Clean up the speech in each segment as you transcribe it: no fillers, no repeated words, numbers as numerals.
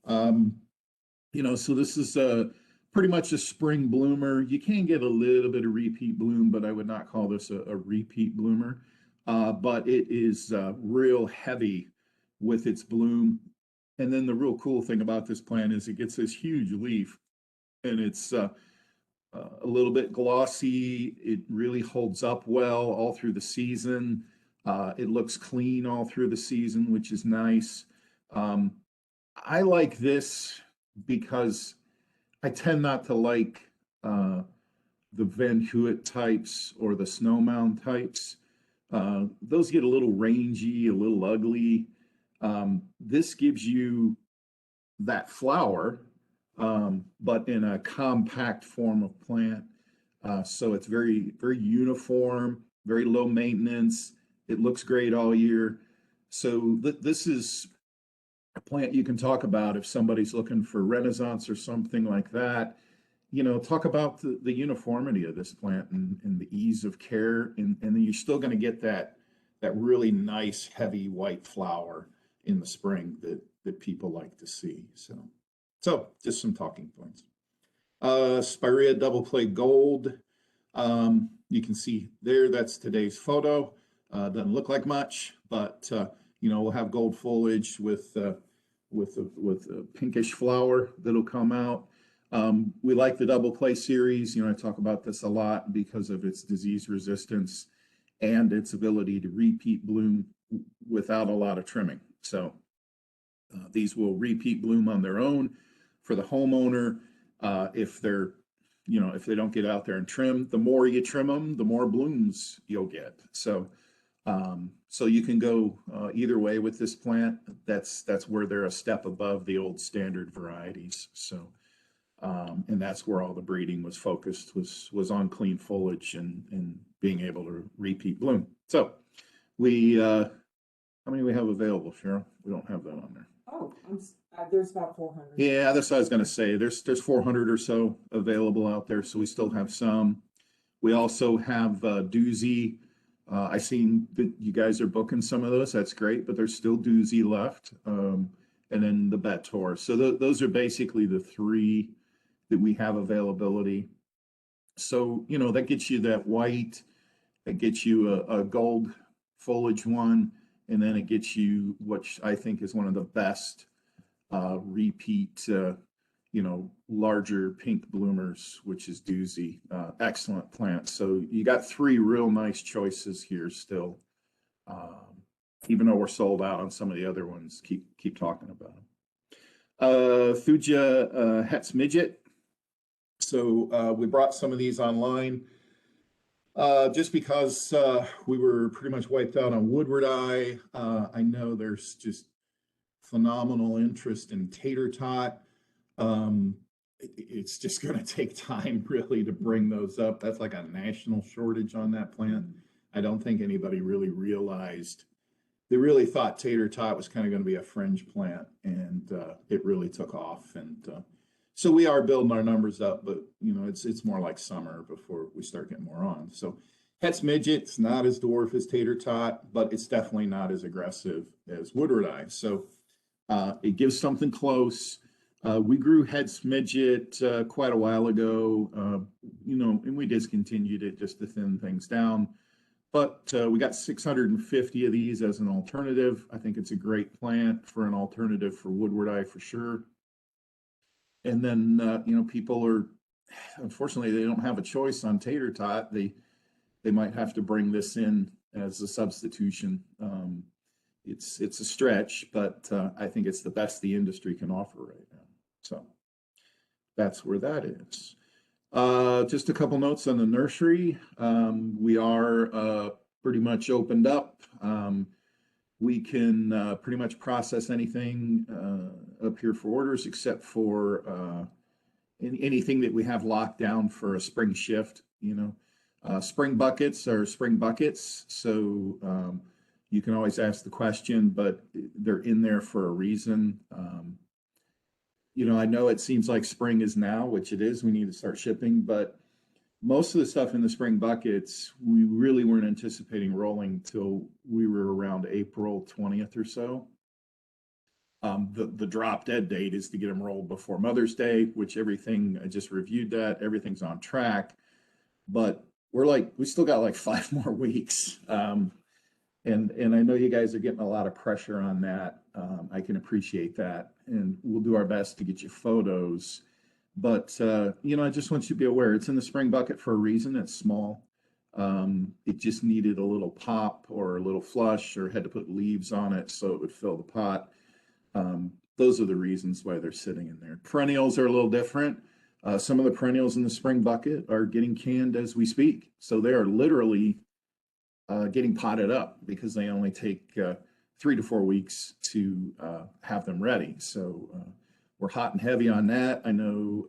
Um, so this is pretty much a spring bloomer. You can get a little bit of repeat bloom, but I would not call this a repeat bloomer. But it is real heavy with its bloom. And then the real cool thing about this plant is it gets this huge leaf, and it's a little bit glossy. It really holds up well all through the season. It looks clean all through the season, which is nice. Um, I like this because I tend not to like the Van Hewitt types or the Snowmound types. Those get a little rangy, a little ugly. This gives you that flower, but in a compact form of plant. So it's very, very uniform, very low maintenance. It looks great all year. So this is a plant you can talk about if somebody's looking for Renaissance or something like that. Talk about the uniformity of this plant and the ease of care, and then you're still going to get that really nice heavy white flower in the spring that people like to see. So just some talking points. Spirea double play gold. You can see there, that's today's photo. Doesn't look like much, but we'll have gold foliage with a pinkish flower that'll come out. We like the double play series. I talk about this a lot because of its disease resistance and its ability to repeat bloom without a lot of trimming. So these will repeat bloom on their own for the homeowner. If they don't get out there and trim, the more you trim them, the more blooms you'll get. So you can go either way with this plant. That's where they're a step above the old standard varieties. So, and that's where all the breeding was focused, was on clean foliage and being able to repeat bloom. So how many we have available, Cheryl? We don't have that on there. Oh, there's about 400. Yeah, that's what I was going to say. There's 400 or so available out there, so we still have some. We also have doozy. I seen that you guys are booking some of those. That's great, but there's still doozy left, and then the Betor. So those are basically the three that we have availability. So that gets you that white, that gets you a gold foliage one, and then it gets you, which I think is one of the best repeat, larger pink bloomers, which is doozy. Excellent plant. So you got three real nice choices here still. Even though we're sold out on some of the other ones, keep talking about them. Thuja Hetz Midget. So we brought some of these online. Just because we were pretty much wiped out on Woodward Eye. I know there's just phenomenal interest in tater tot. It's just going to take time really to bring those up. That's like a national shortage on that plant. I don't think anybody really realized. They really thought tater tot was kind of going to be a fringe plant, and it really took off. And so we are building our numbers up, but it's more like summer before we start getting more on. So Hetz Midget's not as dwarf as tater tot, but it's definitely not as aggressive as Woodward Eye. So it gives something close. We grew Hetz Midget quite a while ago, and we discontinued it just to thin things down. But we got 650 of these as an alternative. I think it's a great plant for an alternative for Woodward Eye for sure. And then, people are, unfortunately, they don't have a choice on tater tot. They might have to bring this in as a substitution. It's a stretch, but I think it's the best the industry can offer right now. So that's where that is. Just a couple notes on the nursery. We are pretty much opened up. We can pretty much process anything up here for orders except for anything that we have locked down for a spring shift. Spring buckets are spring buckets, so you can always ask the question, but they're in there for a reason. I know it seems like spring is now, which it is. We need to start shipping, but most of the stuff in the spring buckets, we really weren't anticipating rolling till we were around April 20th or so. The drop dead date is to get them rolled before Mother's Day, which everything, I just reviewed that, everything's on track. But we still got like 5 more weeks. And I know you guys are getting a lot of pressure on that. I can appreciate that. And we'll do our best to get you photos. But, I just want you to be aware, it's in the spring bucket for a reason. It's small. It just needed a little pop or a little flush, or had to put leaves on it so it would fill the pot. Those are the reasons why they're sitting in there. Perennials are a little different. Some of the perennials in the spring bucket are getting canned as we speak. So they are literally getting potted up because they only take 3 to 4 weeks to have them ready. So we're hot and heavy on that. I know,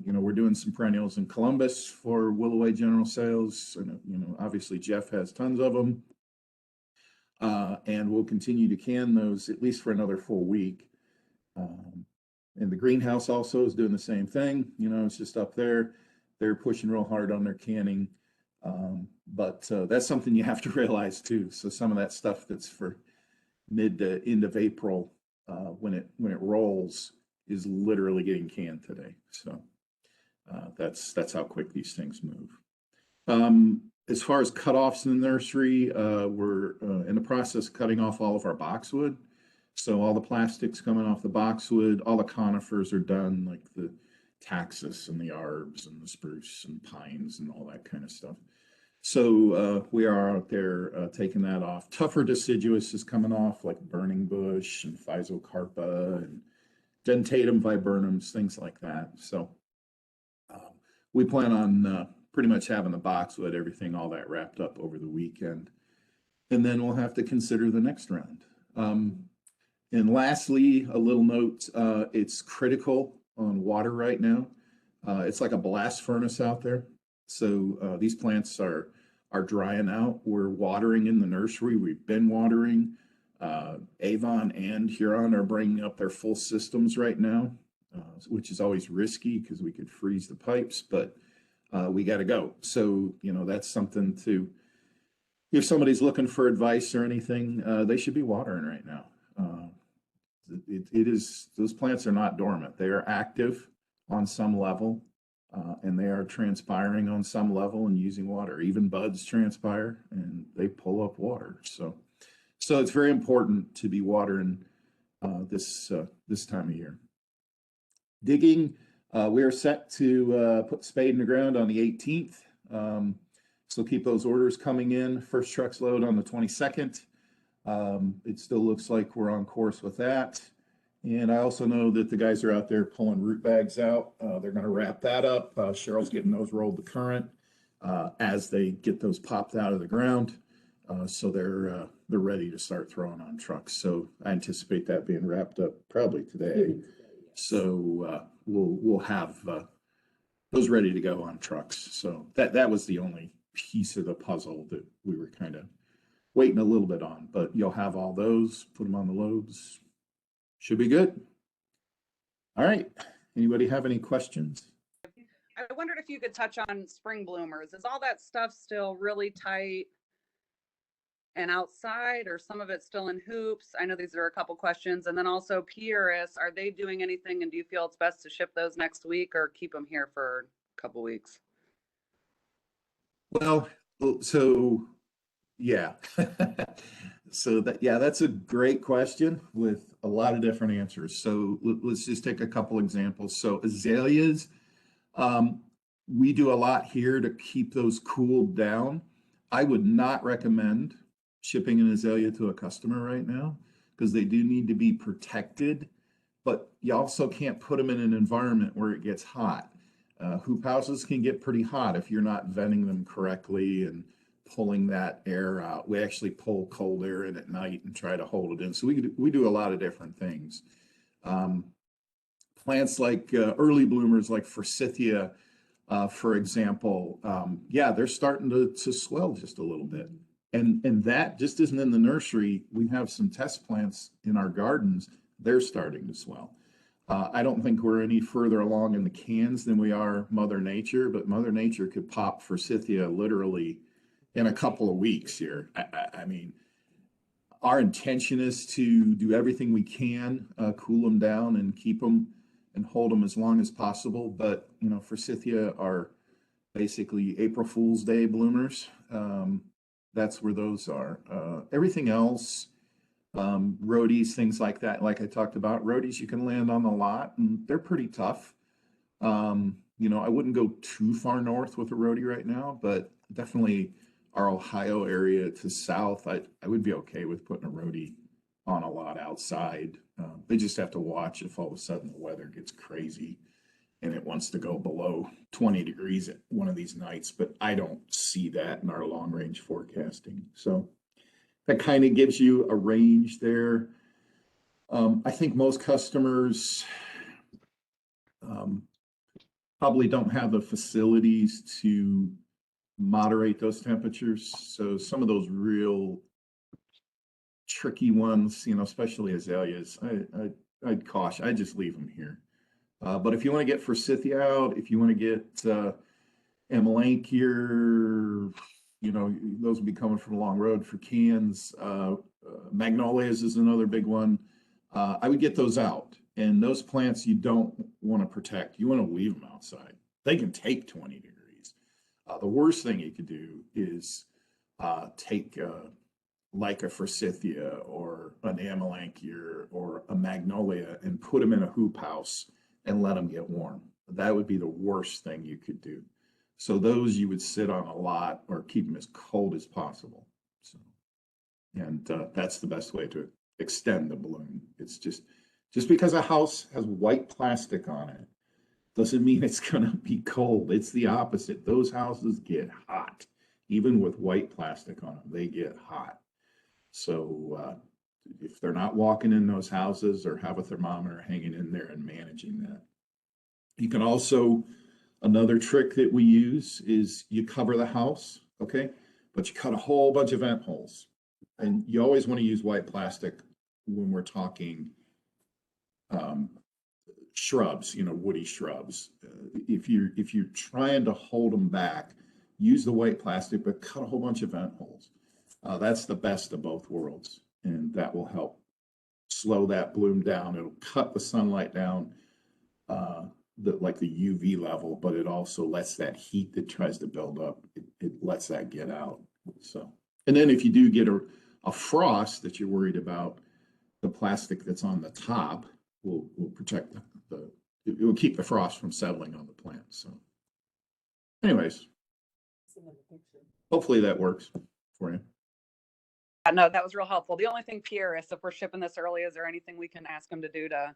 we're doing some perennials in Columbus for Willoway General Sales. And, obviously Jeff has tons of them. And we'll continue to can those at least for another full week. And the greenhouse also is doing the same thing. It's just up there. They're pushing real hard on their canning. But that's something you have to realize too. So some of that stuff that's for mid to end of April, when it rolls, is literally getting canned today. So that's how quick these things move. As far as cutoffs in the nursery, we're in the process of cutting off all of our boxwood. So all the plastics coming off the boxwood, all the conifers are done, like the taxus and the arbs and the spruce and pines and all that kind of stuff. So we are out there taking that off. Tougher deciduous is coming off, like burning bush and physocarpa and dentatum viburnums, things like that. So we plan on pretty much having the boxwood, everything, all that wrapped up over the weekend. And then we'll have to consider the next round. And lastly, a little note, it's critical on water right now. It's like a blast furnace out there. So these plants are drying out. We're watering in the nursery. We've been watering. Avon and Huron are bringing up their full systems right now, which is always risky because we could freeze the pipes, but we got to go. So, that's something to, if somebody's looking for advice or anything, they should be watering right now. Those plants are not dormant. They are active on some level, and they are transpiring on some level and using water. Even buds transpire and they pull up water. So it's very important to be watering this time of year. Digging, we are set to put the spade in the ground on the 18th. So keep those orders coming in. First truck's load on the 22nd. It still looks like we're on course with that. And I also know that the guys are out there pulling root bags out. They're going to wrap that up. Cheryl's getting those rolled to current as they get those popped out of the ground. So they're ready to start throwing on trucks. So I anticipate that being wrapped up probably today. So we'll have those ready to go on trucks. So that was the only piece of the puzzle that we were kind of waiting a little bit on, but you'll have all those, put them on the loads. Should be good. All right. Anybody have any questions? I wondered if you could touch on spring bloomers. Is all that stuff still really tight and outside, or some of it still in hoops? I know these are a couple questions. And then also Pieris, are they doing anything, and do you feel it's best to ship those next week or keep them here for a couple weeks? Well, so yeah. That's a great question with a lot of different answers. So let's just take a couple examples. So azaleas, we do a lot here to keep those cooled down. I would not recommend shipping an azalea to a customer right now because they do need to be protected, but you also can't put them in an environment where it gets hot. Hoop houses can get pretty hot if you're not venting them correctly and pulling that air out. We actually pull cold air in at night and try to hold it in. So we do a lot of different things. Plants like early bloomers like forsythia, for example, they're starting to swell just a little bit. And that just isn't in the nursery. We have some test plants in our gardens. They're starting to swell. I don't think we're any further along in the cans than we are Mother Nature, but Mother Nature could pop forsythia literally in a couple of weeks here. I mean, Our intention is to do everything we can, cool them down and keep them and hold them as long as possible. But, you know, forsythia are basically April Fool's Day bloomers. That's where those are. Everything else, roadies, things like that, like I talked about, roadies you can land on the lot and they're pretty tough. You know, I wouldn't go too far north with a roadie right now, but definitely our Ohio area to south, I would be okay with putting a roadie on a lot outside. They just have to watch if all of a sudden the weather gets crazy and it wants to go below 20 degrees at one of these nights, but I don't see that in our long range forecasting. So that kind of gives you a range there. I think most customers probably don't have the facilities to moderate those temperatures. So some of those real tricky ones, you know, especially azaleas, I'd caution, I'd just leave them here. But if you want to get forsythia out, if you want to get Amelanchier, you know, those will be coming from a long road for cans. Magnolias is another big one. I would get those out. And those plants you don't want to protect. You want to leave them outside. They can take 20 degrees. The worst thing you could do is take like a forsythia or an Amelanchier or a magnolia and put them in a hoop house and let them get warm. That would be the worst thing you could do. So those you would sit on a lot or keep them as cold as possible. So, and that's the best way to extend the bloom. It's just because a house has white plastic on it doesn't mean it's going to be cold. It's the opposite. Those houses get hot. Even with white plastic on them, they get hot. So if they're not walking in those houses or have a thermometer hanging in there and managing that. You can also, another trick that we use is you cover the house, okay? But you cut a whole bunch of vent holes. And you always want to use white plastic when we're talking shrubs, you know, woody shrubs. If you're trying to hold them back, use the white plastic, but cut a whole bunch of vent holes. That's the best of both worlds, and that will help slow that bloom down. It'll cut the sunlight down, like the UV level, but it also lets that heat that tries to build up, it lets that get out. So, and then if you do get a frost that you're worried about, the plastic that's on the top will protect it will keep the frost from settling on the plant. So anyways, hopefully that works for you. No, that was real helpful. The only thing, Pierre, is if we're shipping this early, is there anything we can ask them to do to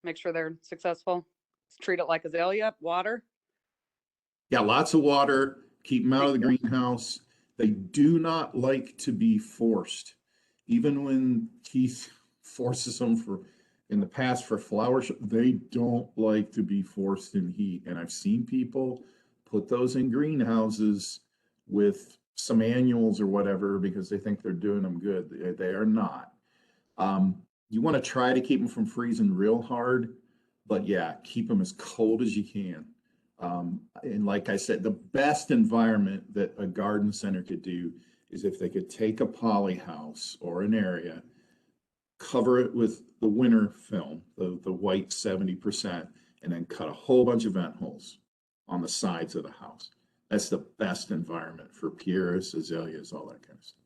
make sure they're successful? Treat it like azalea, water? Yeah, lots of water, keep them out of the greenhouse. They do not like to be forced. Even when Keith forces them in the past for flowers, they don't like to be forced in heat. And I've seen people put those in greenhouses with some annuals or whatever because they think they're doing them good. They are not. You want to try to keep them from freezing real hard, but yeah, keep them as cold as you can. And like I said, the best environment that a garden center could do is if they could take a poly house or an area, cover it with the winter film, the white 70%, and then cut a whole bunch of vent holes on the sides of the house. That's the best environment for pieris, azaleas, all that kind of stuff.